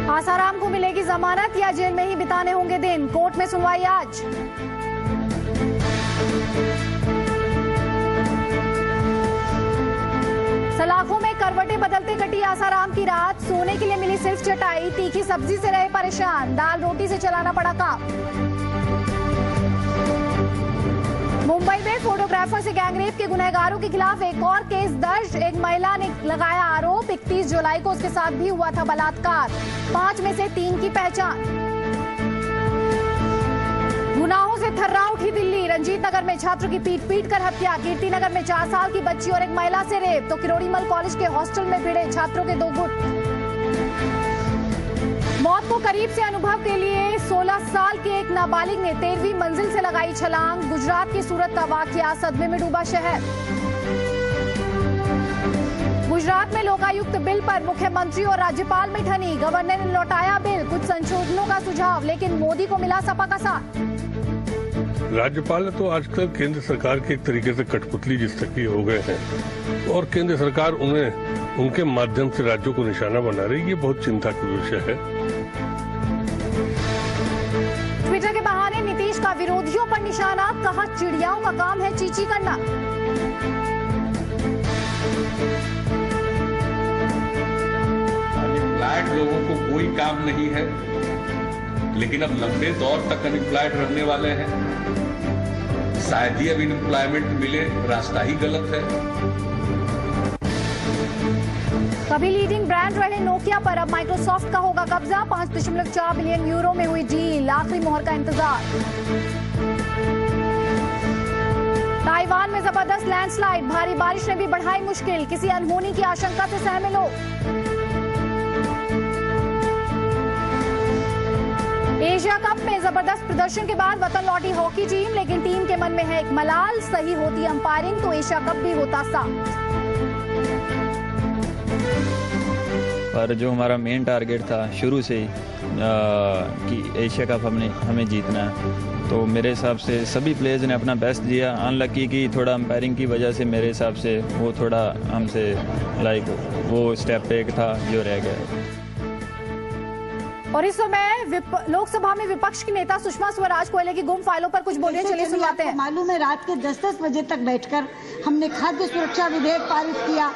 आसाराम को मिलेगी जमानत या जेल में ही बिताने होंगे दिन, कोर्ट में सुनवाई आज। सलाखों में करवटें बदलते कटी आसाराम की रात, सोने के लिए मिली सिर्फ चटाई, तीखी सब्जी से रहे परेशान, दाल रोटी से चलाना पड़ा काम। मुंबई में फोटोग्राफर से गैंगरेप के गुनहगारों के खिलाफ एक और केस दर्ज, एक महिला ने लगाया आरोप, 31 जुलाई को उसके साथ भी हुआ था बलात्कार, 5 में से 3 की पहचान। गुनाहों से थर्रा उठी दिल्ली, रंजीत नगर में छात्र की पीट कर हत्या, कीर्ति नगर में 4 साल की बच्ची और एक महिला से रेप, तो किरोड़ीमल कॉलेज के हॉस्टल में भिड़े छात्रों के 2 गुट। मौत को करीब से अनुभव के लिए 16 साल के एक नाबालिग ने 13वीं मंजिल से लगाई छलांग, गुजरात की सूरत का वाकया, सदमे में डूबा शहर। गुजरात में लोकायुक्त बिल पर मुख्यमंत्री और राज्यपाल में ठनी, गवर्नर ने लौटाया बिल, कुछ संशोधनों का सुझाव, लेकिन मोदी को मिला सपा का साथ। राज्यपाल तो आजकल केंद्र सरकार के एक तरीके से कठपुतली जिस तक की हो गए हैं और केंद्र सरकार उन्हें उनके माध्यम से राज्यों को निशाना बना रही, ये बहुत चिंता का विषय है। ट्विटर के बहाने नीतीश का विरोधियों पर निशाना, कहा चिड़ियाओं का काम है चींची करना। अनएम्प्लॉयड लोगों को कोई काम नहीं है, लेकिन अब लंबे दौर तक अनएम्प्लॉयड रहने वाले हैं। शायद ही अब एम्प्लॉयमेंट मिले, रास्ता ही गलत है। कभी लीडिंग ब्रांड रहे नोकिया पर अब माइक्रोसॉफ्ट का होगा कब्जा, 5.4 बिलियन यूरो में हुई डील, आखिरी मोहर का इंतजार। ताइवान में जबरदस्त लैंडस्लाइड, भारी बारिश ने भी बढ़ाई मुश्किल, किसी अनहोनी की आशंका से सहमे लोग। एशिया कप में जबरदस्त प्रदर्शन के बाद वतन लौटी हॉकी टीम, लेकिन टीम के मन में है एक मलाल, सही होती अंपायरिंग तो एशिया कप भी होता साफ। पर जो हमारा मेन टारगेट था शुरू से ही कि एशिया कप हमें जीतना है, तो मेरे हिसाब से सभी प्लेयर्स ने अपना बेस्ट दिया। अनलकी की थोड़ा अंपायरिंग की वजह से मेरे हिसाब से वो थोड़ा हमसे वो स्टेप एक था जो रह गया। और इस समय लोकसभा में विपक्ष की नेता सुषमा स्वराज कोयले की गुम फाइलों पर कुछ बोले, चलिए सुनवाते हैं। मालूम है रात के 10-10 बजे तक बैठकर हमने खाद्य सुरक्षा विधेयक पारित किया,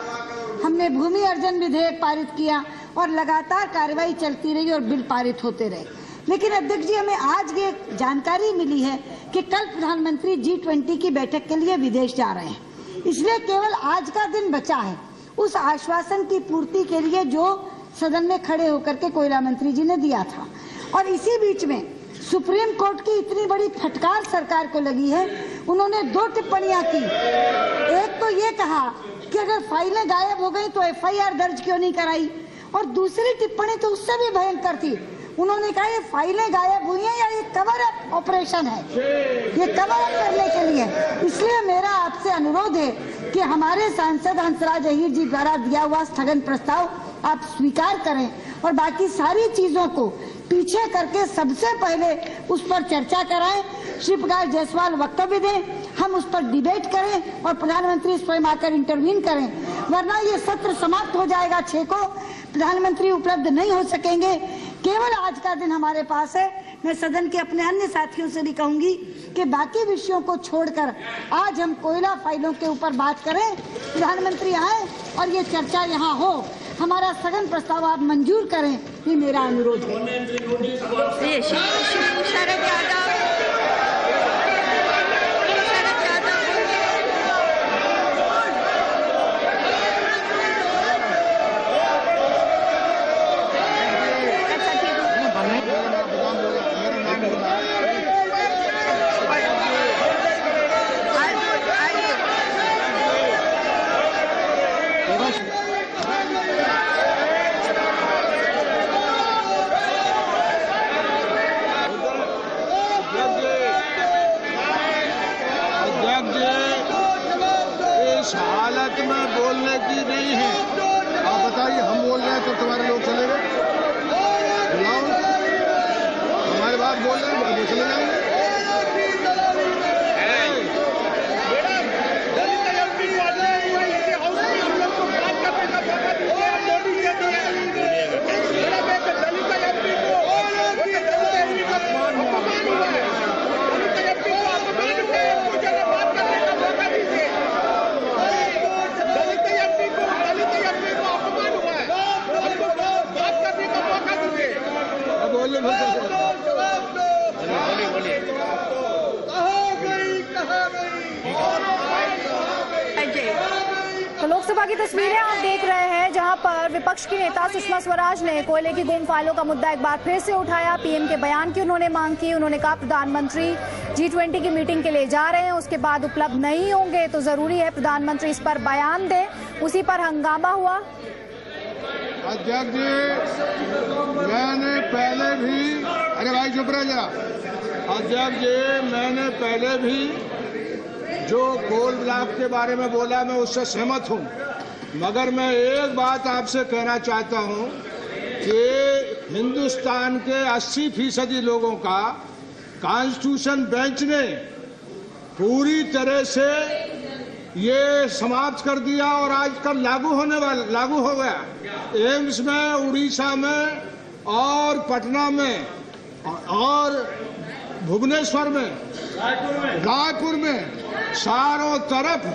हमने भूमि अर्जन विधेयक पारित किया और लगातार कार्रवाई चलती रही और बिल पारित होते रहे। लेकिन अध्यक्ष जी, हमें आज ये जानकारी मिली है कि कल प्रधानमंत्री G20 की बैठक के लिए विदेश जा रहे हैं, इसलिए केवल आज का दिन बचा है उस आश्वासन की पूर्ति के लिए जो सदन में खड़े होकर के कोयला मंत्री जी ने दिया था। और इसी बीच में सुप्रीम कोर्ट की इतनी बड़ी फटकार सरकार को लगी है, उन्होंने 2 टिप्पणियां की। एक तो ये कहा कि अगर फाइलें गायब हो गई तो FIR दर्ज क्यों नहीं कराई, और दूसरी टिप्पणी तो उससे भी भयंकर थी, उन्होंने कहा ये फाइलें गायब हुई हैं या ये कवर अप ऑपरेशन है, ये कवर अप करने के लिए। इसलिए मेरा आपसे अनुरोध है कि हमारे सांसद हंसराज अहीर जी द्वारा दिया हुआ स्थगन प्रस्ताव आप स्वीकार करें और बाकी सारी चीजों को पीछे करके सबसे पहले उस पर चर्चा कराएं। श्री प्रकाश जायसवाल वक्तव्य दें, हम उस पर डिबेट करें और प्रधानमंत्री स्वयं आकर इंटरवीन करें, वरना ये सत्र समाप्त हो जाएगा 6 को, प्रधानमंत्री उपलब्ध नहीं हो सकेंगे। केवल आज का दिन हमारे पास है। मैं सदन के अपने अन्य साथियों से भी कहूंगी कि बाकी विषयों को छोड़कर आज हम कोयला फाइलों के ऊपर बात करें, प्रधानमंत्री आए और ये चर्चा यहाँ हो, हमारा स्थगन प्रस्ताव आप मंजूर करें, ये मेरा अनुरोध है। शरद यादव इस हालत में बोलने की नहीं है। आप बताइए, हम बोल रहे हैं तो तुम्हारे लोग चले गए, बुलाओ, हमारी बात बोल रहे हैं वो चले जाएंगे। राज्यसभा की तस्वीरें आप देख रहे हैं, जहां पर विपक्ष की नेता सुषमा स्वराज ने कोयले की गुम फाइलों का मुद्दा एक बार फिर से उठाया। पीएम के बयान की उन्होंने मांग की। उन्होंने कहा प्रधानमंत्री G20 की मीटिंग के लिए जा रहे हैं, उसके बाद उपलब्ध नहीं होंगे तो जरूरी है प्रधानमंत्री इस पर बयान दें। उसी पर हंगामा हुआ। अध्यक्ष जी, मैंने पहले भी, अरे भाई चुप रह जा। अध्यक्ष जी, मैंने पहले भी जो कोल ब्लॉक के बारे में बोला मैं उससे सहमत हूं, मगर मैं एक बात आपसे कहना चाहता हूं कि हिंदुस्तान के 80% लोगों का कॉन्स्टिट्यूशन बेंच ने पूरी तरह से ये समाप्त कर दिया और आजकल लागू हो गया। एम्स में, उड़ीसा में और पटना में और भुवनेश्वर में, रायपुर में चारों तरफ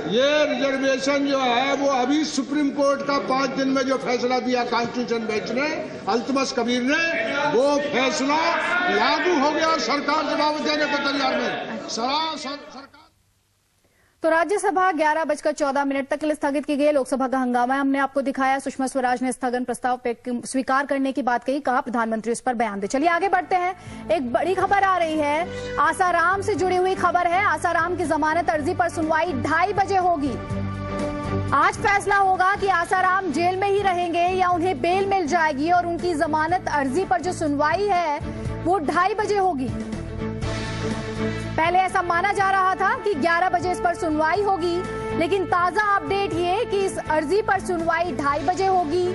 ये रिजर्वेशन जो है वो अभी सुप्रीम कोर्ट का 5 दिन में जो फैसला दिया कॉन्स्टिट्यूशन बेंच ने, अल्तमस कबीर ने, वो फैसला लागू हो गया और सरकार जवाब देने को तैयार नहीं। सरकार तो राज्यसभा 11:14 तक के लिए स्थगित की गई। लोकसभा का हंगामा हमने आपको दिखाया। सुषमा स्वराज ने स्थगन प्रस्ताव पे स्वीकार करने की बात कही, कहा प्रधानमंत्री उस पर बयान दे। चलिए आगे बढ़ते हैं। एक बड़ी खबर आ रही है, आसाराम से जुड़ी हुई खबर है। आसाराम की जमानत अर्जी पर सुनवाई 2:30 बजे होगी। आज फैसला होगा कि आसाराम जेल में ही रहेंगे या उन्हें बेल मिल जाएगी, और उनकी जमानत अर्जी पर जो सुनवाई है वो 2:30 बजे होगी। पहले ऐसा माना जा रहा था कि 11 बजे इस पर सुनवाई होगी, लेकिन ताजा अपडेट ये कि इस अर्जी पर सुनवाई 2:30 बजे होगी।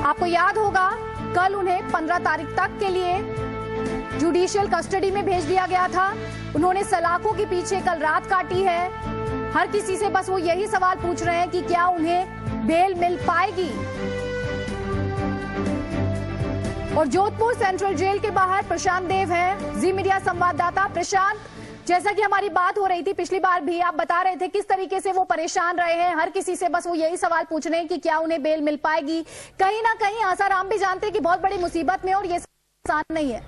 आपको याद होगा कल उन्हें 15 तारीख तक के लिए जुडिशियल कस्टडी में भेज दिया गया था। उन्होंने सलाखों के पीछे कल रात काटी है। हर किसी से बस वो यही सवाल पूछ रहे हैं कि क्या उन्हें बेल मिल पाएगी। और जोधपुर सेंट्रल जेल के बाहर प्रशांत देव हैं, जी मीडिया संवाददाता। प्रशांत, जैसा कि हमारी बात हो रही थी पिछली बार भी, आप बता रहे थे किस तरीके से वो परेशान रहे हैं। हर किसी से बस वो यही सवाल पूछ रहे हैं कि क्या उन्हें बेल मिल पाएगी। कहीं ना कहीं आसाराम भी जानते हैं कि बहुत बड़ी मुसीबत में और ये आसान नहीं है।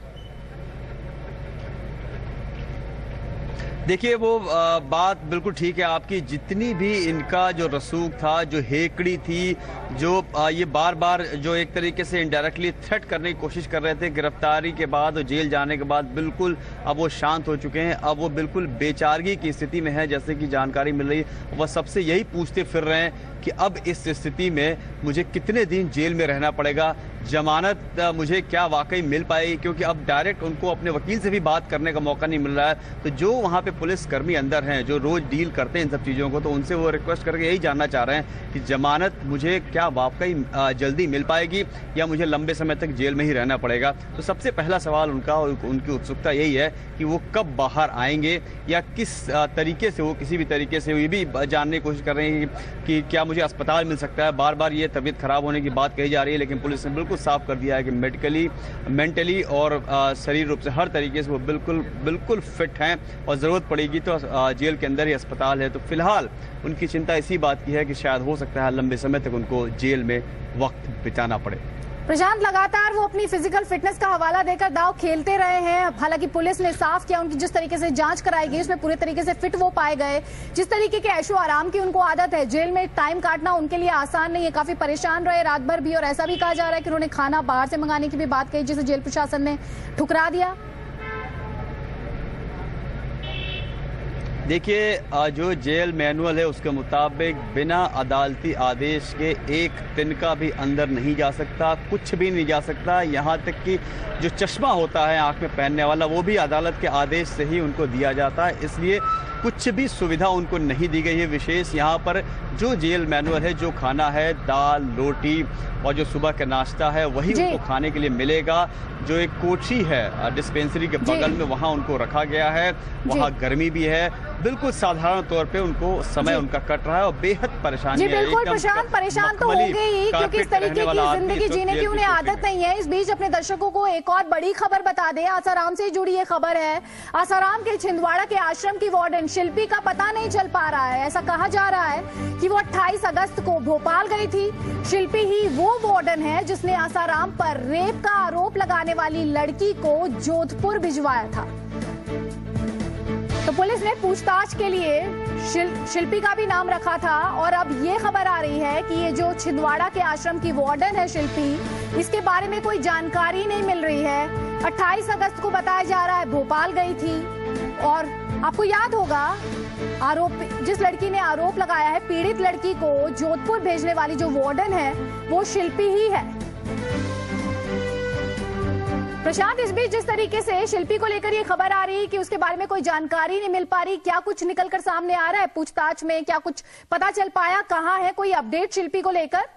देखिए, वो बात बिल्कुल ठीक है आपकी। जितनी भी इनका जो रसूख था, जो हेकड़ी थी, जो ये बार बार जो एक तरीके से इनडायरेक्टली थ्रेट करने की कोशिश कर रहे थे, गिरफ्तारी के बाद और जेल जाने के बाद बिल्कुल अब वो शांत हो चुके हैं। अब वो बिल्कुल बेचारगी की स्थिति में है, जैसे कि जानकारी मिल रही है। वह सबसे यही पूछते फिर रहे हैं कि अब इस स्थिति में मुझे कितने दिन जेल में रहना पड़ेगा, जमानत मुझे क्या वाकई मिल पाएगी, क्योंकि अब डायरेक्ट उनको अपने वकील से भी बात करने का मौका नहीं मिल रहा है। तो जो वहाँ पे पुलिस कर्मी अंदर हैं, जो रोज डील करते हैं इन सब चीज़ों को, तो उनसे वो रिक्वेस्ट करके यही जानना चाह रहे हैं कि जमानत मुझे क्या वाकई जल्दी मिल पाएगी या मुझे लंबे समय तक जेल में ही रहना पड़ेगा। तो सबसे पहला सवाल उनका और उनकी उत्सुकता यही है कि वो कब बाहर आएंगे या किस तरीके से, वो किसी भी तरीके से ये भी जानने की कोशिश कर रहे हैं कि क्या मुझे अस्पताल मिल सकता है। बार बार ये तबीयत खराब होने की बात कही जा रही है, लेकिन पुलिस ने बिल्कुल साफ कर दिया है कि मेडिकली, मेंटली और शरीर रूप से हर तरीके से वो बिल्कुल फिट हैं और ज़रूरत पड़ेगी तो जेल के अंदर ही अस्पताल है। तो फिलहाल उनकी चिंता इसी बात की है कि शायद हो सकता है लंबे समय तक उनको जेल में वक्त बिताना पड़े। प्रशांत, लगातार वो अपनी फिजिकल फिटनेस का हवाला देकर दांव खेलते रहे हैं। हालांकि पुलिस ने साफ किया, उनकी जिस तरीके से जांच कराई गई उसमें पूरे तरीके से फिट वो पाए गए। जिस तरीके के ऐशो आराम की उनको आदत है, जेल में टाइम काटना उनके लिए आसान नहीं है। काफी परेशान रहे रात भर भी, और ऐसा भी कहा जा रहा है कि उन्होंने खाना बाहर से मंगाने की भी बात कही, जिसे जेल प्रशासन ने ठुकरा दिया। देखिए, जो जेल मैनुअल है उसके मुताबिक बिना अदालती आदेश के एक तिनका भी अंदर नहीं जा सकता, कुछ भी नहीं जा सकता। यहाँ तक कि जो चश्मा होता है आंख में पहनने वाला, वो भी अदालत के आदेश से ही उनको दिया जाता है। इसलिए कुछ भी सुविधा उनको नहीं दी गई है विशेष। यहाँ पर जो जेल मैनुअल है, जो खाना है, दाल, रोटी और जो सुबह का नाश्ता है, वही उनको खाने के लिए मिलेगा। जो एक कोठी है डिस्पेंसरी के बगल में, वहाँ उनको रखा गया है। वहाँ गर्मी भी है, बिल्कुल साधारण तौर पे उनको समय उनका कट रहा है और बेहद परेशानी है। बिल्कुल प्रशांत, परेशान तो होंगे ही, क्योंकि इस तरीके की जिंदगी जीने की उन्हें आदत नहीं है। इस बीच अपने दर्शकों को एक और बड़ी खबर बता दें, आसाराम से जुड़ी ये खबर है। आसाराम के छिंदवाड़ा के आश्रम की वार्डन शिल्पी का पता नहीं चल पा रहा है। ऐसा कहा जा रहा है कि वो 28 अगस्त को भोपाल गई थी। शिल्पी ही वो वार्डन है जिसने आसाराम पर रेप का आरोप लगाने वाली लड़की को जोधपुर भिजवाया था। तो पुलिस ने पूछताछ के लिए शिल्पी का भी नाम रखा था और अब ये खबर आ रही है कि ये जो छिंदवाड़ा के आश्रम की वार्डन है शिल्पी, इसके बारे में कोई जानकारी नहीं मिल रही है। 28 अगस्त को बताया जा रहा है भोपाल गई थी और आपको याद होगा जिस लड़की ने आरोप लगाया है पीड़ित लड़की को जोधपुर भेजने वाली जो वार्डन है वो शिल्पी ही है। प्रशांत, इस बीच जिस तरीके से शिल्पी को लेकर ये खबर आ रही है कि उसके बारे में कोई जानकारी नहीं मिल पा रही, क्या कुछ निकलकर सामने आ रहा है पूछताछ में? क्या कुछ पता चल पाया? कहाँ है कोई अपडेट शिल्पी को लेकर?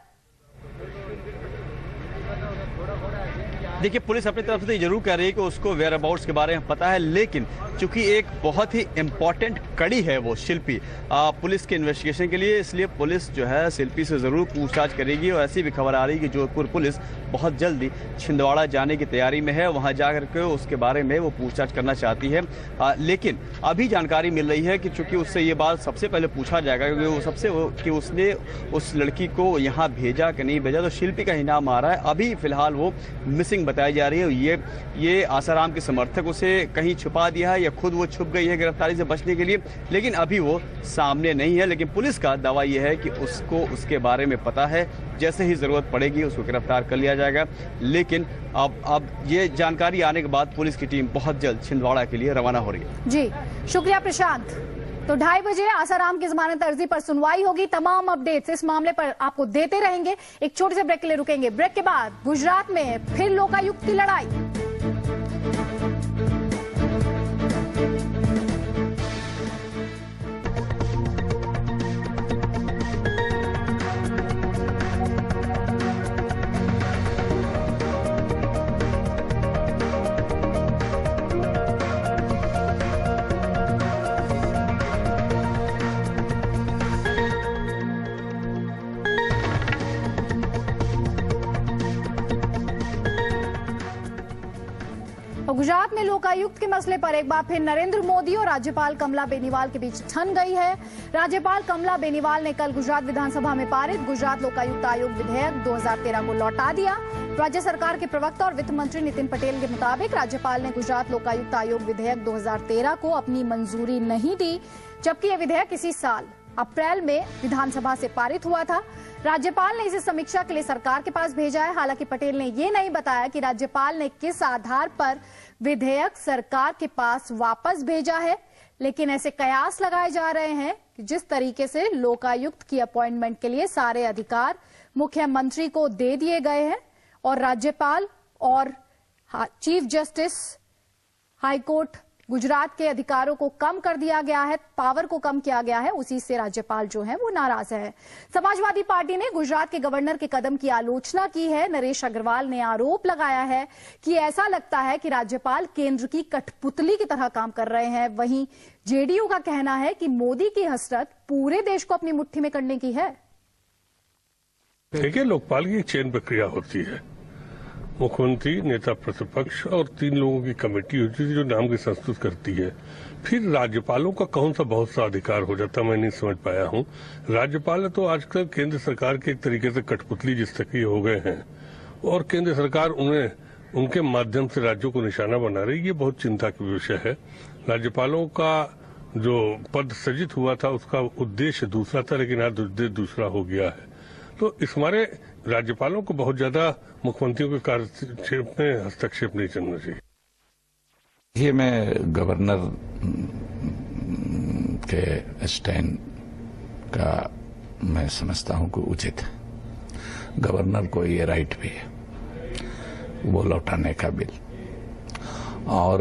देखिए, पुलिस अपनी तरफ से जरूर कह रही है कि उसको वेयर अबाउट्स के बारे में पता है, लेकिन चूंकि एक बहुत ही इंपॉर्टेंट कड़ी है वो शिल्पी पुलिस के इन्वेस्टिगेशन के लिए, इसलिए पुलिस जो है शिल्पी से जरूर पूछताछ करेगी। और ऐसी भी खबर आ रही है कि जोधपुर पुलिस बहुत जल्दी छिंदवाड़ा जाने की तैयारी में है, वहां जाकर के उसके बारे में वो पूछताछ करना चाहती है। लेकिन अभी जानकारी मिल रही है कि चूंकि उससे ये बात सबसे पहले पूछा जाएगा कि उसने उस लड़की को यहाँ भेजा कि नहीं भेजा, तो शिल्पी का ही नाम आ रहा है। अभी फिलहाल वो मिसिंग बताई जा रही है। ये आसाराम के समर्थक उसे कहीं छुपा दिया है या खुद वो छुप गई है गिरफ्तारी से बचने के लिए, लेकिन अभी वो सामने नहीं है। लेकिन पुलिस का दावा यह है कि उसको उसके बारे में पता है, जैसे ही जरूरत पड़ेगी उसको गिरफ्तार कर लिया जाएगा। लेकिन अब ये जानकारी आने के बाद पुलिस की टीम बहुत जल्द छिंदवाड़ा के लिए रवाना हो रही है। जी शुक्रिया प्रशांत। तो 2:30 बजे आसाराम की जमानत अर्जी पर सुनवाई होगी। तमाम अपडेट्स इस मामले पर आपको देते रहेंगे। एक छोटे से ब्रेक के लिए रुकेंगे। ब्रेक के बाद गुजरात में फिर लोकायुक्त की लड़ाई। गुजरात में लोकायुक्त के मसले पर एक बार फिर नरेंद्र मोदी और राज्यपाल कमला बेनीवाल के बीच ठन गई है। राज्यपाल कमला बेनीवाल ने कल गुजरात विधानसभा में पारित गुजरात लोकायुक्त आयोग विधेयक 2013 को लौटा दिया। राज्य सरकार के प्रवक्ता और वित्त मंत्री नितिन पटेल के मुताबिक राज्यपाल ने गुजरात लोकायुक्त आयोग विधेयक 2013 को अपनी मंजूरी नहीं दी, जबकि यह विधेयक इसी साल अप्रैल में विधानसभा से पारित हुआ था। राज्यपाल ने इसे समीक्षा के लिए सरकार के पास भेजा है। हालांकि पटेल ने ये नहीं बताया कि राज्यपाल ने किस आधार पर विधेयक सरकार के पास वापस भेजा है, लेकिन ऐसे कयास लगाए जा रहे हैं कि जिस तरीके से लोकायुक्त की अपॉइंटमेंट के लिए सारे अधिकार मुख्यमंत्री को दे दिए गए हैं और राज्यपाल और चीफ जस्टिस हाईकोर्ट गुजरात के अधिकारों को कम कर दिया गया है, पावर को कम किया गया है, उसी से राज्यपाल जो है वो नाराज है। समाजवादी पार्टी ने गुजरात के गवर्नर के कदम की आलोचना की है। नरेश अग्रवाल ने आरोप लगाया है कि ऐसा लगता है कि राज्यपाल केंद्र की कठपुतली की तरह काम कर रहे हैं। वहीं जेडीयू का कहना है कि मोदी की हसरत पूरे देश को अपनी मुट्ठी में करने की है। देखिए, लोकपाल की एक चेन प्रक्रिया होती है। मुख्यमंत्री, नेता प्रतिपक्ष और 3 लोगों की कमेटी होती है जो नाम की संस्तुत करती है। फिर राज्यपालों का कौन सा बहुत सा अधिकार हो जाता, मैं नहीं समझ पाया हूँ। राज्यपाल तो आजकल केंद्र सरकार के एक तरीके से कठपुतली जिस तक ही हो गए हैं और केंद्र सरकार उन्हें उनके माध्यम से राज्यों को निशाना बना रही, ये बहुत चिंता की विषय है। राज्यपालों का जो पद सृजित हुआ था उसका उद्देश्य दूसरा था, लेकिन आज उद्देश्य दूसरा हो गया है। तो इस मारे राज्यपालों को बहुत ज्यादा मुख्यमंत्रियों के कार्यक्षेत्र में हस्तक्षेप नहीं करना चाहिए। ये मैं गवर्नर के स्टैंड का मैं समझता हूं कि उचित है। गवर्नर को ये राइट भी है वो लौटाने का बिल, और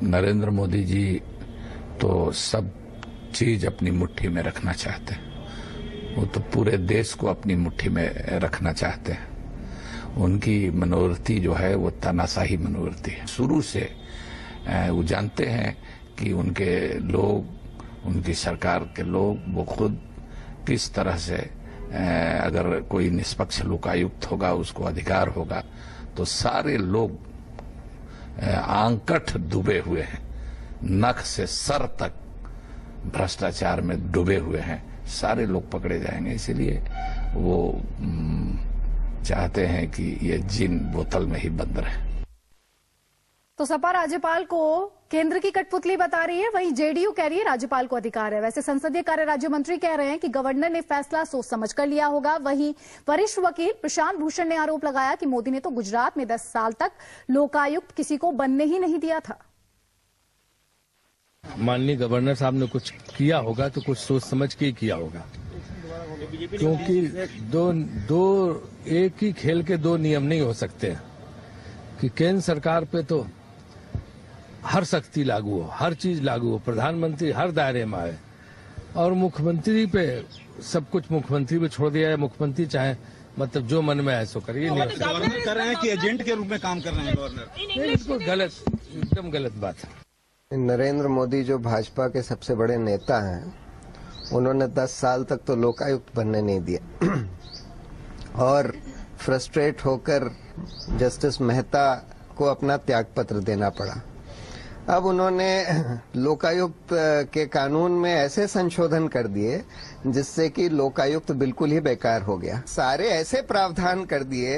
नरेंद्र मोदी जी तो सब चीज अपनी मुट्ठी में रखना चाहते हैं। वो तो पूरे देश को अपनी मुट्ठी में रखना चाहते हैं। उनकी मनोवृत्ति जो है वो तानाशाही मनोवृत्ति है। शुरू से वो जानते हैं कि उनके लोग, उनकी सरकार के लोग, वो खुद किस तरह से अगर कोई निष्पक्ष लोकायुक्त होगा, उसको अधिकार होगा, तो सारे लोग आंकट डूबे हुए हैं, नख से सर तक भ्रष्टाचार में डूबे हुए हैं, सारे लोग पकड़े जाएंगे। इसलिए वो चाहते हैं कि ये जिन बोतल में ही बंद रहे। तो सपा राज्यपाल को केंद्र की कठपुतली बता रही है, वहीं जेडीयू कह रही है राज्यपाल को अधिकार है। वैसे संसदीय कार्य राज्य मंत्री कह रहे हैं कि गवर्नर ने फैसला सोच समझ कर लिया होगा। वहीं वरिष्ठ वकील प्रशांत भूषण ने आरोप लगाया कि मोदी ने तो गुजरात में 10 साल तक लोकायुक्त किसी को बनने ही नहीं दिया था। माननीय गवर्नर साहब ने कुछ किया होगा तो कुछ सोच समझ के ही किया होगा, क्योंकि दो एक ही खेल के दो नियम नहीं हो सकते कि केंद्र सरकार पे तो हर सख्ती लागू हो, हर चीज लागू हो, प्रधानमंत्री हर दायरे में आए और मुख्यमंत्री पे सब कुछ मुख्यमंत्री पे छोड़ दिया है। मुख्यमंत्री चाहे मतलब जो मन में आए सो करे। ये नहीं गवर्नर कर रहे हैं कि एजेंट के रूप में काम कर रहे हैं गवर्नर? बिल्कुल गलत, एकदम गलत बात है। नरेंद्र मोदी जो भाजपा के सबसे बड़े नेता हैं, उन्होंने 10 साल तक तो लोकायुक्त बनने नहीं दिया और फ्रस्ट्रेट होकर जस्टिस मेहता को अपना त्यागपत्र देना पड़ा। अब उन्होंने लोकायुक्त के कानून में ऐसे संशोधन कर दिए जिससे कि लोकायुक्त बिल्कुल ही बेकार हो गया। सारे ऐसे प्रावधान कर दिए,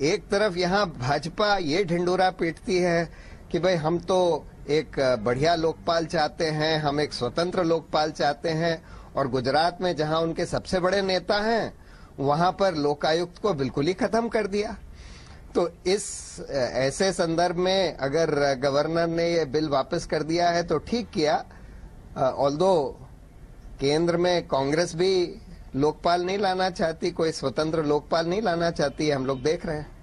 एक तरफ यहाँ भाजपा ये ढिंडोरा पीटती है कि भाई हम तो एक बढ़िया लोकपाल चाहते हैं, हम एक स्वतंत्र लोकपाल चाहते हैं, और गुजरात में जहां उनके सबसे बड़े नेता हैं वहां पर लोकायुक्त को बिल्कुल ही खत्म कर दिया। तो इस ऐसे संदर्भ में अगर गवर्नर ने ये बिल वापस कर दिया है तो ठीक किया। ऑल्दो केंद्र में कांग्रेस भी लोकपाल नहीं लाना चाहती, कोई स्वतंत्र लोकपाल नहीं लाना चाहती, हम लोग देख रहे हैं।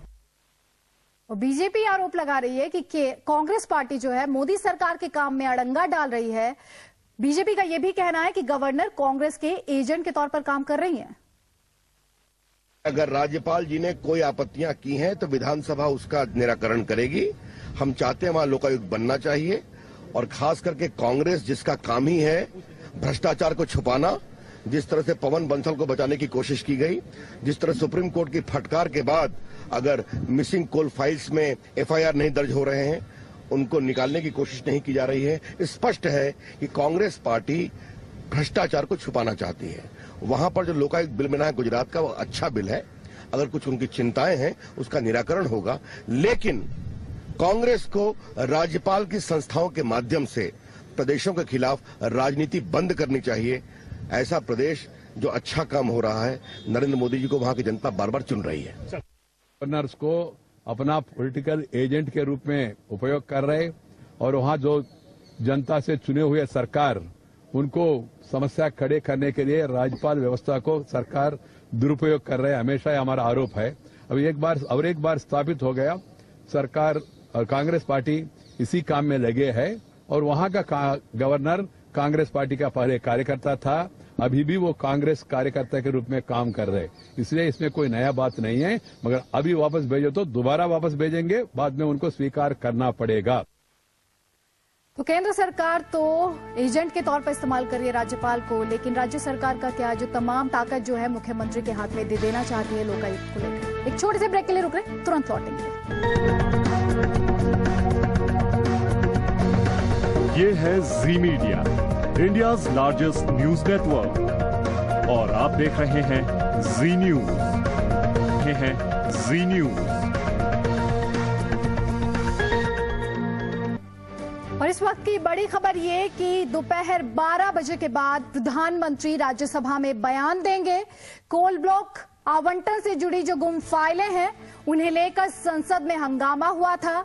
और बीजेपी आरोप लगा रही है कि कांग्रेस पार्टी जो है मोदी सरकार के काम में अड़ंगा डाल रही है। बीजेपी का यह भी कहना है कि गवर्नर कांग्रेस के एजेंट के तौर पर काम कर रही हैं। अगर राज्यपाल जी ने कोई आपत्तियां की हैं तो विधानसभा उसका निराकरण करेगी। हम चाहते हैं वहां लोकायुक्त बनना चाहिए, और खास करके कांग्रेस जिसका काम ही है भ्रष्टाचार को छुपाना, जिस तरह से पवन बंसल को बचाने की कोशिश की गई, जिस तरह सुप्रीम कोर्ट की फटकार के बाद अगर मिसिंग कोल फाइल्स में एफआईआर नहीं दर्ज हो रहे हैं, उनको निकालने की कोशिश नहीं की जा रही है। स्पष्ट है कि कांग्रेस पार्टी भ्रष्टाचार को छुपाना चाहती है। वहां पर जो लोकायुक्त बिल बना है गुजरात का, वो अच्छा बिल है। अगर कुछ उनकी चिंताएं हैं उसका निराकरण होगा, लेकिन कांग्रेस को राज्यपाल की संस्थाओं के माध्यम से प्रदेशों के खिलाफ राजनीति बंद करनी चाहिए। ऐसा प्रदेश जो अच्छा काम हो रहा है, नरेंद्र मोदी जी को वहां की जनता बार बार चुन रही है। गवर्नर्स को अपना पॉलिटिकल एजेंट के रूप में उपयोग कर रहे, और वहां जो जनता से चुने हुए सरकार, उनको समस्या खड़े करने के लिए राज्यपाल व्यवस्था को सरकार दुरुपयोग कर रहे हैं। हमेशा हमारा आरोप है। अब एक बार स्थापित हो गया, सरकार और कांग्रेस पार्टी इसी काम में लगे है, और वहां का गवर्नर कांग्रेस पार्टी का पहले कार्यकर्ता था, अभी भी वो कांग्रेस कार्यकर्ता के रूप में काम कर रहे। इसलिए इसमें कोई नया बात नहीं है, मगर अभी वापस भेजो तो दोबारा वापस भेजेंगे, बाद में उनको स्वीकार करना पड़ेगा। तो केंद्र सरकार तो एजेंट के तौर पर इस्तेमाल कर रही है राज्यपाल को, लेकिन राज्य सरकार का क्या, जो तमाम ताकत जो है मुख्यमंत्री के हाथ में दे देना चाहती है लोकायुक्त को लेकर। एक छोटे से ब्रेक के लिए रुक रहे, तुरंत लौटेंगे। ये है Zee media, India's largest news network, और आप देख रहे हैं जी न्यूज। ये है जी न्यूज। और इस वक्त की बड़ी खबर ये कि दोपहर 12 बजे के बाद प्रधानमंत्री राज्यसभा में बयान देंगे। कोल ब्लॉक आवंटन से जुड़ी जो गुम फाइलें हैं, उन्हें लेकर संसद में हंगामा हुआ था।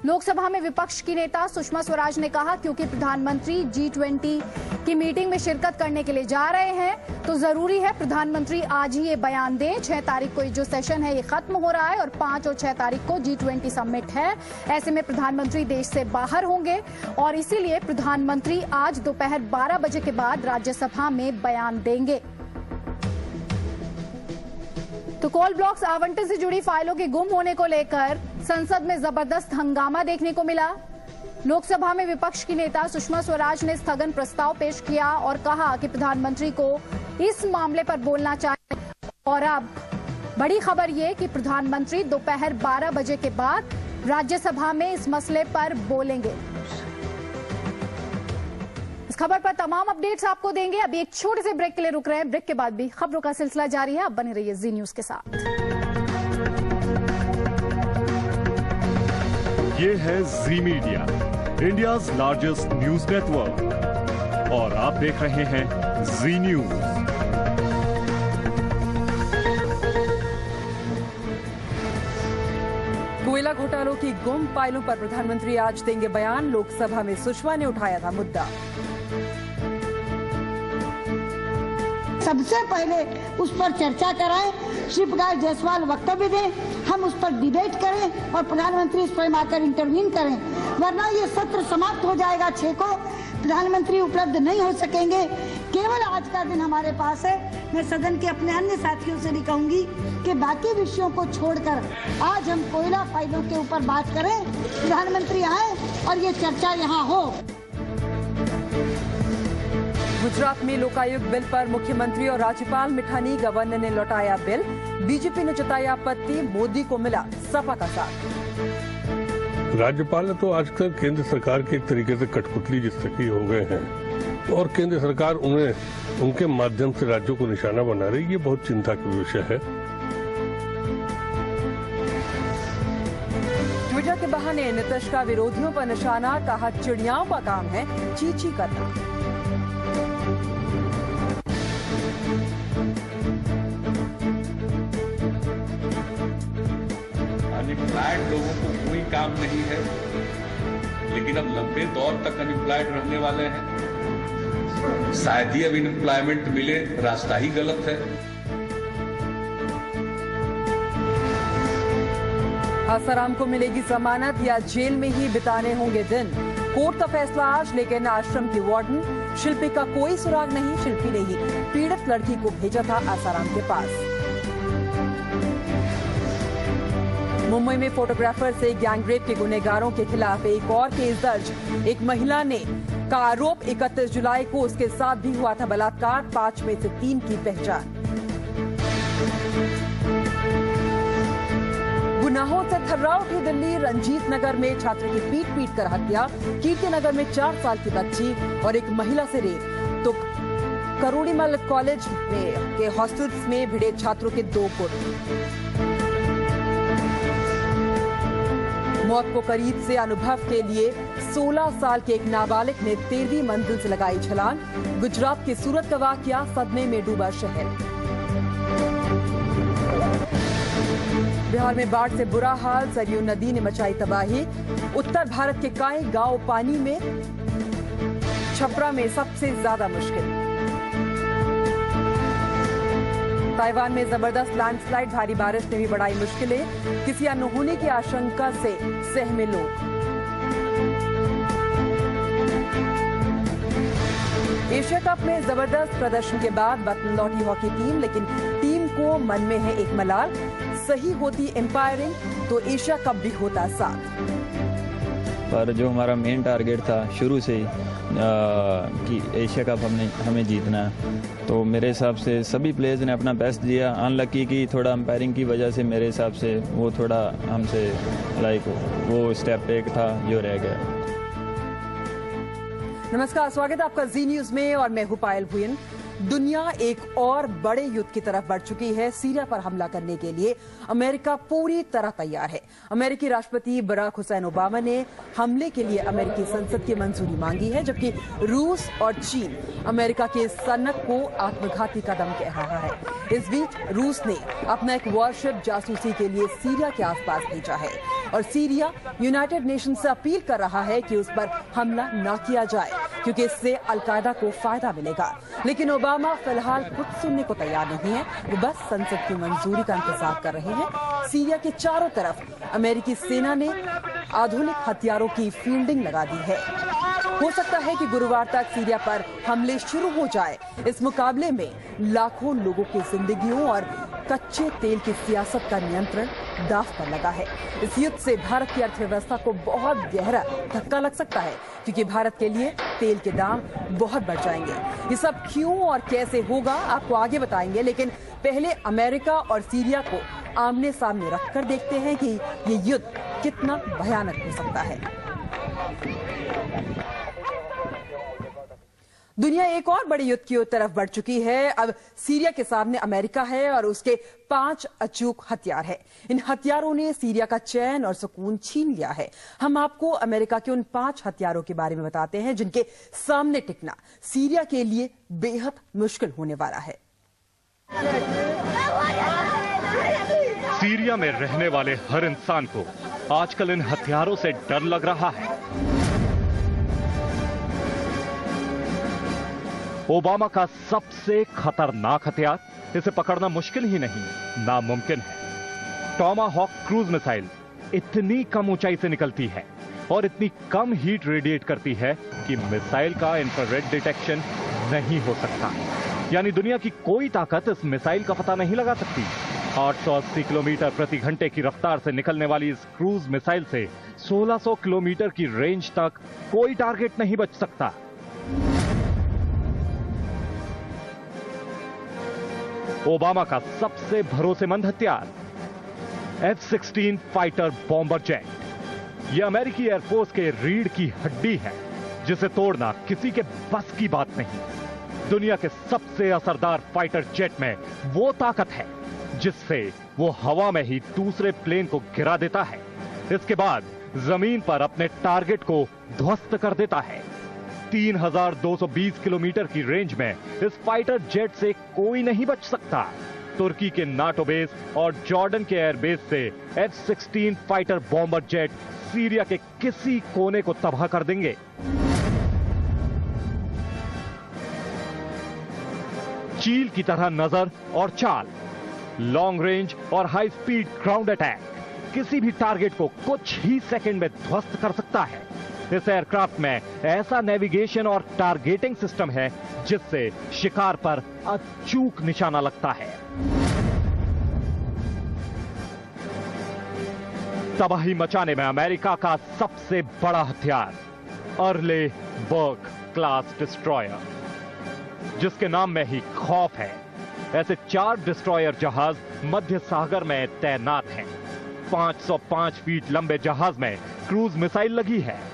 लोकसभा में विपक्ष की नेता सुषमा स्वराज ने कहा क्योंकि प्रधानमंत्री G20 की मीटिंग में शिरकत करने के लिए जा रहे हैं तो जरूरी है प्रधानमंत्री आज ही ये बयान दें। 6 तारीख को जो सेशन है ये खत्म हो रहा है और 5 और 6 तारीख को G20 समिट है। ऐसे में प्रधानमंत्री देश से बाहर होंगे और इसीलिए प्रधानमंत्री आज दोपहर 12 बजे के बाद राज्यसभा में बयान देंगे। तो कोल ब्लॉक्स आवंटन से जुड़ी फाइलों के गुम होने को लेकर संसद में जबरदस्त हंगामा देखने को मिला। लोकसभा में विपक्ष की नेता सुषमा स्वराज ने स्थगन प्रस्ताव पेश किया और कहा कि प्रधानमंत्री को इस मामले पर बोलना चाहिए। और अब बड़ी खबर ये कि प्रधानमंत्री दोपहर 12 बजे के बाद राज्यसभा में इस मसले पर बोलेंगे। इस खबर पर तमाम अपडेट्स आपको देंगे। अभी एक छोटे से ब्रेक के लिए रुक रहे हैं, ब्रेक के बाद भी खबरों का सिलसिला जारी है। अब बने रहिए जी न्यूज के साथ। ये है Zee media, India's largest news network और आप देख रहे हैं जी न्यूज। कोयला घोटालों की गुम फाइलों पर प्रधानमंत्री आज देंगे बयान। लोकसभा में सुषमा ने उठाया था मुद्दा। सबसे पहले उस पर चर्चा कराएं, श्री प्रकाश जायसवाल वक्तव्य दें, हम उस पर डिबेट करें और प्रधानमंत्री इस पर आकर इंटरवीन करें, वरना ये सत्र समाप्त हो जाएगा 6 को। प्रधानमंत्री उपलब्ध नहीं हो सकेंगे। केवल आज का दिन हमारे पास है। मैं सदन के अपने अन्य साथियों से भी कहूंगी कि बाकी विषयों को छोड़कर आज हम कोयला फाइलों के ऊपर बात करें, प्रधानमंत्री आए और ये चर्चा यहाँ हो। गुजरात में लोकायुक्त बिल पर मुख्यमंत्री और राज्यपाल मिठानी, गवर्नर ने लौटाया बिल। बीजेपी ने जताई आपत्ति, मोदी को मिला सपा का साथ। राज्यपाल ने तो आजकल केंद्र सरकार के एक तरीके से कठपुतली जिस तक हो गए हैं और केंद्र सरकार उन्हें उनके माध्यम से राज्यों को निशाना बना रही, ये बहुत चिंता का विषय है। ट्विटर के बहाने नीतीश का विरोधियों पर निशाना, कहा चिड़ियाओं का काम है चींची करना। अनएम्प्लॉयड लोगों को कोई काम नहीं है, लेकिन अब लंबे दौर तक अनएम्प्लॉयड रहने वाले हैं। शायद ही अब अनएम्प्लॉयमेंट मिले, रास्ता ही गलत है। आसाराम को मिलेगी जमानत या जेल में ही बिताने होंगे दिन। कोर्ट का फैसला आज, लेकिन आश्रम की वार्डन शिल्पी का कोई सुराग नहीं। शिल्पी ने ही पीड़ित लड़की को भेजा था आसाराम के पास। मुंबई में फोटोग्राफर से गैंगरेप के गुनहगारों के खिलाफ एक और केस दर्ज। एक महिला ने का आरोप 31 जुलाई को उसके साथ भी हुआ था बलात्कार। 5 में से 3 की पहचान। गुनाहों से थर्रा उठी दिल्ली। रंजीत नगर में छात्र की पीट कर हत्या, कीर्ति नगर में 4 साल की बच्ची और एक महिला से रेप, तो करोड़ीमल कॉलेज में के हॉस्टल्स में भिड़े छात्रों के 2 गुट। मौत को करीब से अनुभव के लिए 16 साल के एक नाबालिग ने 13वीं मंजिल से लगाई छलांग। गुजरात के सूरत का वाकया, सदमे में डूबा शहर। बिहार में बाढ़ से बुरा हाल, सरयू नदी ने मचाई तबाही। उत्तर भारत के कई गांव पानी में, छपरा में सबसे ज्यादा मुश्किल। ताइवान में जबरदस्त लैंडस्लाइड, भारी बारिश ने भी बढ़ाई मुश्किलें। किसी अनहोनी की आशंका से सहमे लोग। एशिया कप में जबरदस्त प्रदर्शन के बाद वतन लौटी हॉकी टीम, लेकिन टीम को मन में है एक मलाल। सही होती एम्पायरिंग तो एशिया कप भी होता साथ। पर जो हमारा मेन टारगेट था शुरू से ही कि एशिया कप हमें जीतना है, तो मेरे हिसाब से सभी प्लेयर्स ने अपना बेस्ट दिया। अनलकी की थोड़ा अंपायरिंग की वजह से मेरे हिसाब से वो थोड़ा हमसे वो स्टेप एक था जो रह गया। नमस्कार, स्वागत है आपका जी न्यूज में और मैं हूं पायल भुयन। दुनिया एक और बड़े युद्ध की तरफ बढ़ चुकी है। सीरिया पर हमला करने के लिए अमेरिका पूरी तरह तैयार है। अमेरिकी राष्ट्रपति बराक हुसैन ओबामा ने हमले के लिए अमेरिकी संसद की मंजूरी मांगी है, जबकि रूस और चीन अमेरिका के इस सनक को आत्मघाती कदम कह रहा है। इस बीच रूस ने अपना एक वॉरशिप जासूसी के लिए सीरिया के आसपास भेजा है और सीरिया यूनाइटेड नेशन से अपील कर रहा है कि उस पर हमला न किया जाए, क्योंकि इससे अलकायदा को फायदा मिलेगा। लेकिन ओबामा फिलहाल कुछ सुनने को तैयार नहीं है। वो बस संसद की मंजूरी का इंतजार कर रहे हैं। सीरिया के चारों तरफ अमेरिकी सेना ने आधुनिक हथियारों की फील्डिंग लगा दी है। हो सकता है कि गुरुवार तक सीरिया पर हमले शुरू हो जाए। इस मुकाबले में लाखों लोगों की जिंदगियों और कच्चे तेल की सियासत का नियंत्रण दांव पर लगा है। इस युद्ध से भारत की अर्थव्यवस्था को बहुत गहरा धक्का लग सकता है, क्योंकि भारत के लिए तेल के दाम बहुत बढ़ जाएंगे। ये सब क्यों और कैसे होगा आपको आगे बताएंगे, लेकिन पहले अमेरिका और सीरिया को आमने सामने रखकर देखते हैं कि ये युद्ध कितना भयानक हो सकता है। दुनिया एक और बड़े युद्ध की तरफ बढ़ चुकी है। अब सीरिया के सामने अमेरिका है और उसके 5 अचूक हथियार है। इन हथियारों ने सीरिया का चैन और सुकून छीन लिया है। हम आपको अमेरिका के उन 5 हथियारों के बारे में बताते हैं जिनके सामने टिकना सीरिया के लिए बेहद मुश्किल होने वाला है। सीरिया में रहने वाले हर इंसान को आजकल इन हथियारों से डर लग रहा है। ओबामा का सबसे खतरनाक हथियार, इसे पकड़ना मुश्किल ही नहीं, नामुमकिन है। टॉमाहॉक क्रूज मिसाइल इतनी कम ऊंचाई से निकलती है और इतनी कम हीट रेडिएट करती है कि मिसाइल का इंफ्रारेड डिटेक्शन नहीं हो सकता। यानी दुनिया की कोई ताकत इस मिसाइल का पता नहीं लगा सकती। 880 किलोमीटर प्रति घंटे की रफ्तार से निकलने वाली इस क्रूज मिसाइल से 1600 किलोमीटर की रेंज तक कोई टारगेट नहीं बच सकता। ओबामा का सबसे भरोसेमंद हथियार F-16 फाइटर बॉम्बर जेट। यह अमेरिकी एयरफोर्स के रीढ़ की हड्डी है, जिसे तोड़ना किसी के बस की बात नहीं। दुनिया के सबसे असरदार फाइटर जेट में वो ताकत है जिससे वो हवा में ही दूसरे प्लेन को गिरा देता है, इसके बाद जमीन पर अपने टारगेट को ध्वस्त कर देता है। 3220 किलोमीटर की रेंज में इस फाइटर जेट से कोई नहीं बच सकता। तुर्की के नाटो बेस और जॉर्डन के एयरबेस से F-16 fighter bomber jet Syria के किसी कोने को तबाह कर देंगे। चील की तरह नजर और चाल, लॉन्ग रेंज और हाई स्पीड ग्राउंड अटैक किसी भी टारगेट को कुछ ही सेकंड में ध्वस्त कर सकता है। इस एयरक्राफ्ट में ऐसा नेविगेशन और टारगेटिंग सिस्टम है जिससे शिकार पर अचूक निशाना लगता है। तबाही मचाने में अमेरिका का सबसे बड़ा हथियार अर्ले बर्ग क्लास डिस्ट्रॉयर, जिसके नाम में ही खौफ है। ऐसे 4 डिस्ट्रॉयर जहाज मध्य सागर में तैनात हैं। 505 फीट लंबे जहाज में क्रूज मिसाइल लगी है।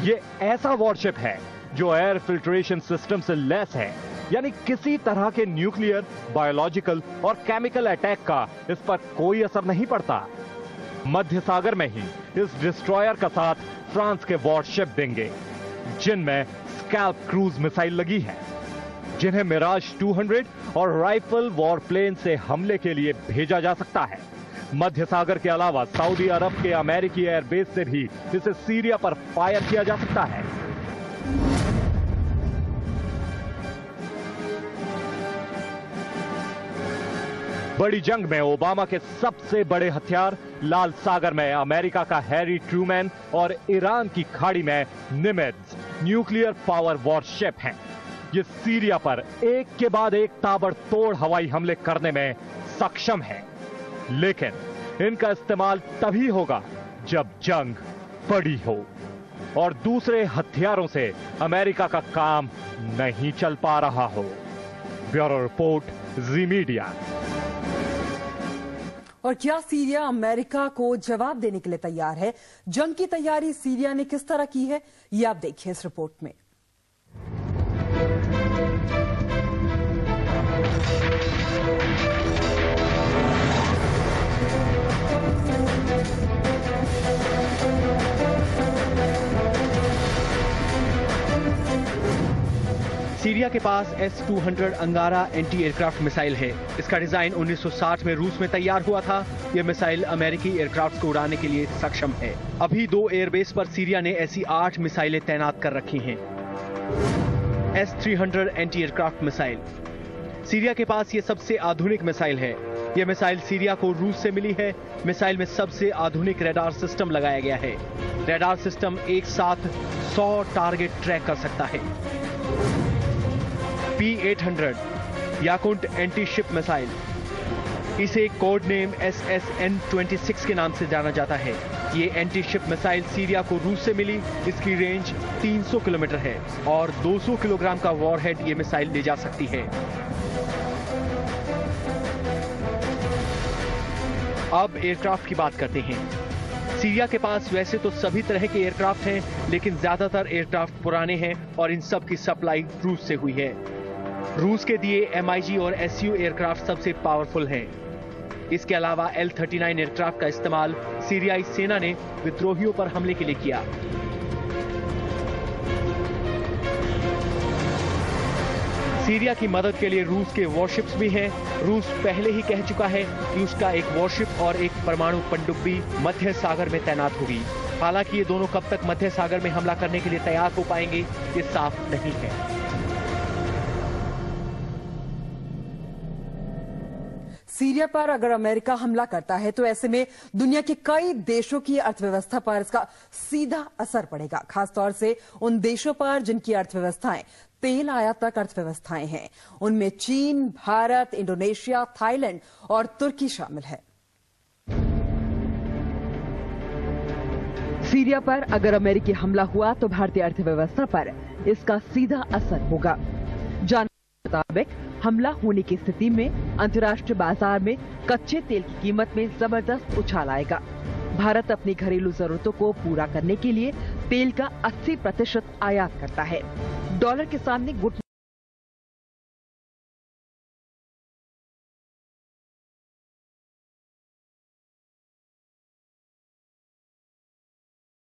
ये ऐसा वॉरशिप है जो एयर फिल्ट्रेशन सिस्टम से लैस है, यानी किसी तरह के न्यूक्लियर, बायोलॉजिकल और केमिकल अटैक का इस पर कोई असर नहीं पड़ता। मध्य सागर में ही इस डिस्ट्रॉयर का साथ फ्रांस के वॉरशिप देंगे, जिनमें स्कैल्प क्रूज मिसाइल लगी है, जिन्हें मिराज 200 और राइफल वॉरप्लेन से हमले के लिए भेजा जा सकता है। मध्य सागर के अलावा सऊदी अरब के अमेरिकी एयरबेस से भी इसे सीरिया पर फायर किया जा सकता है। बड़ी जंग में ओबामा के सबसे बड़े हथियार लाल सागर में अमेरिका का हैरी ट्रूमैन और ईरान की खाड़ी में निमित्ज न्यूक्लियर पावर वॉरशिप हैं। ये सीरिया पर एक के बाद एक ताबड़तोड़ हवाई हमले करने में सक्षम है, लेकिन इनका इस्तेमाल तभी होगा जब जंग बड़ी हो और दूसरे हथियारों से अमेरिका का काम नहीं चल पा रहा हो। ब्यूरो रिपोर्ट, जी मीडिया। और क्या सीरिया अमेरिका को जवाब देने के लिए तैयार है? जंग की तैयारी सीरिया ने किस तरह की है, ये आप देखिए इस रिपोर्ट में। सीरिया के पास S-200 अंगारा एंटी एयरक्राफ्ट मिसाइल है। इसका डिजाइन 1960 में रूस में तैयार हुआ था। यह मिसाइल अमेरिकी एयरक्राफ्ट को उड़ाने के लिए सक्षम है। अभी 2 एयरबेस पर सीरिया ने ऐसी 8 मिसाइलें तैनात कर रखी हैं। S-300 anti aircraft missile, Syria के पास ये सबसे आधुनिक मिसाइल है। यह मिसाइल सीरिया को रूस से मिली है। मिसाइल में सबसे आधुनिक रडार सिस्टम लगाया गया है। रडार सिस्टम एक साथ 100 टारगेट ट्रैक कर सकता है। P-800 याकुंट एंटी शिप मिसाइल, इसे कोड नेम SSN-26 के नाम से जाना जाता है। ये एंटी शिप मिसाइल सीरिया को रूस से मिली। इसकी रेंज 300 किलोमीटर है और 200 किलोग्राम का वॉरहेड ये मिसाइल ले जा सकती है। अब एयरक्राफ्ट की बात करते हैं। सीरिया के पास वैसे तो सभी तरह के एयरक्राफ्ट हैं, लेकिन ज्यादातर एयरक्राफ्ट पुराने हैं और इन सब की सप्लाई रूस से हुई है। रूस के दिए MiG और Su एयरक्राफ्ट सबसे पावरफुल हैं। इसके अलावा L-39 एयरक्राफ्ट का इस्तेमाल सीरियाई सेना ने विद्रोहियों पर हमले के लिए किया। सीरिया की मदद के लिए रूस के वॉरशिप्स भी हैं। रूस पहले ही कह चुका है कि उसका एक वॉरशिप और एक परमाणु पनडुब्बी मध्य सागर में तैनात होगी। हालांकि ये दोनों कब तक मध्य सागर में हमला करने के लिए तैयार हो पाएंगे, ये साफ नहीं है। सीरिया पर अगर अमेरिका हमला करता है तो ऐसे में दुनिया के कई देशों की अर्थव्यवस्था पर इसका सीधा असर पड़ेगा, खासतौर से उन देशों पर जिनकी अर्थव्यवस्थाएं तेल आयातक अर्थव्यवस्थाएं हैं। उनमें चीन, भारत, इंडोनेशिया, थाईलैंड और तुर्की शामिल है। सीरिया पर अगर अमेरिकी हमला हुआ तो भारतीय अर्थव्यवस्था पर इसका सीधा असर होगा। जानकारी के मुताबिक हमला होने की स्थिति में अंतर्राष्ट्रीय बाजार में कच्चे तेल की कीमत में जबरदस्त उछाल आएगा। भारत अपनी घरेलू जरूरतों को पूरा करने के लिए तेल का 80% आयात करता है। डॉलर के सामने घुटने